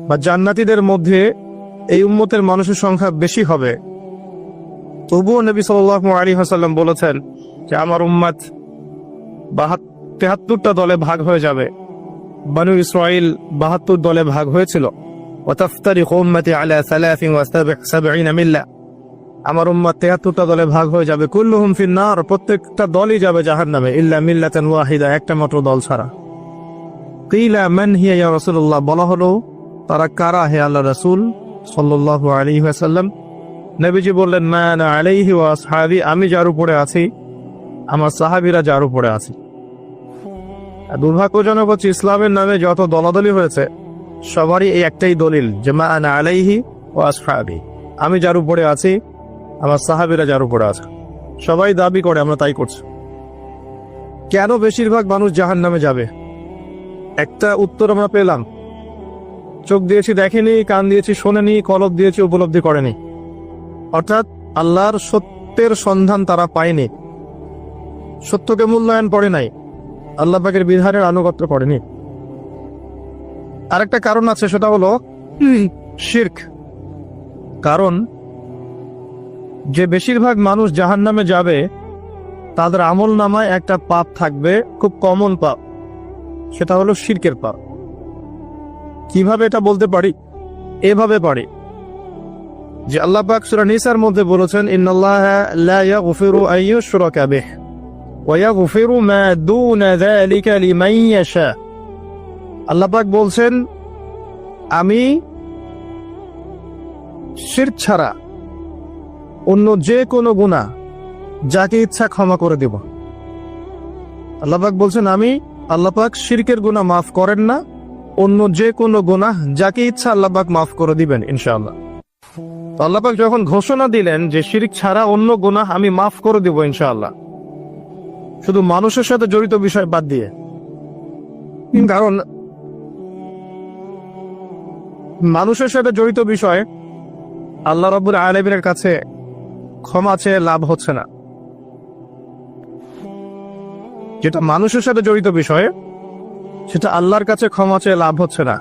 বা জান্নাতীদের মধ্যে এই উম্মতের মানুষের সংখ্যা বেশি হবে, তবুও নবী সাল্লাল্লাহু আলাইহি ওয়াসাল্লাম বলেছেন যে আমার উম্মত 73টা দলে ভাগ হয়ে যাবে। বনু ইসরাইল 72 দলে ভাগ হয়েছিল। ওয়াতাফতারিকু উম্মতি আলা 73 মিল্লাহ, আমার উম্মত 73টা দলে ভাগ হয়ে যাবে। কুল্লুহুম ফিন্নার, প্রত্যেকটা দলই যাবে জাহান্নামে, ইল্লা মিল্লাতান ওয়াহিদা, একটা মাত্র দল ছাড়া। কিলা মান হিয়া ইয়া রাসূলুল্লাহ, বলা হলো তারা কারা হে আল্লাহর রাসূল সাল্লাল্লাহু আলাইহি ওয়াসাল্লাম? নবীজি বললেন মা আনা আলাইহি ওয়া আসহাবি, আমি যার উপরে আছি, আমার সাহাবীরা যার উপরে আছে। দুর্ভাগ্যজনক হচ্ছে ইসলামের নামে যত দলাদলি হয়েছে সবারই এই একটাই দলিল যে মা আনা আলাইহি ওয়া আসহাবি, আমি যার উপরে আছি, আমার সাহাবীরা যার উপরে আছে। সবাই দাবি করে আমরা তাই করছি। কেন বেশিরভাগ মানুষ জাহান্নামে যাবে? একটা উত্তর আমরা পেলাম, চোখ দিয়েছি দেখেনি, কান দিয়েছি শোনেনি, কলব দিয়েছি উপলব্ধি করেনি। অর্থাৎ আল্লাহর সত্যের সন্ধান তারা পায়নি, সত্যকে মূল্যায়ন করে নাই, আল্লাহ পাকের বিধানের আনুগত্য করেনি। আরেকটা কারণ আছে, সেটা হলো শিরক। কারণ যে বেশিরভাগ মানুষ জাহান্নামে যাবে তাদের আমল নামায় একটা পাপ থাকবে, খুব কমন পাপ, সেটা হলো শিরকের পাপ। কিভাবে এটা বলতে পারি? এভাবে পারি যে আল্লাহ পাক সূরা নিসার মধ্যে বলেছেন ইন্নাল্লাহা লা ইয়াগফিরু আন ইউশরাকা বিহি ওয়া ইয়াগফিরু মা দুনা যালিকা লিমান ইয়াশা। আল্লাহ পাক বলছেন আমি শিরক ছাড়া অন্য যে কোনো গুনাহ যাকে ইচ্ছা ক্ষমা করে দেব। আল্লাহ পাক বলছেন আমি, আল্লাহ পাক শিরকের গুনাহ মাফ করেন না, অন্য যে কোনো গুনাহ যাকে ইচ্ছা আল্লাহ পাক মাফ করে দিবেন ইনশাআল্লাহ। তো আল্লাহ পাক যখন ঘোষণা দিলেন যে শিরক ছাড়া অন্য গুনাহ আমি মাফ করে দিব ইনশাআল্লাহ, শুধু মানুষের সাথে জড়িত বিষয় বাদ দিয়ে, কারণ মানুষের সাথে জড়িত বিষয় আল্লাহ রাব্বুল আলামিনের কাছে ক্ষমা চেয়ে লাভ হচ্ছে না। যেটা মানুষের সাথে জড়িত বিষয় সেটা আল্লাহর কাছে ক্ষমা চেয়ে লাভ হচ্ছে না।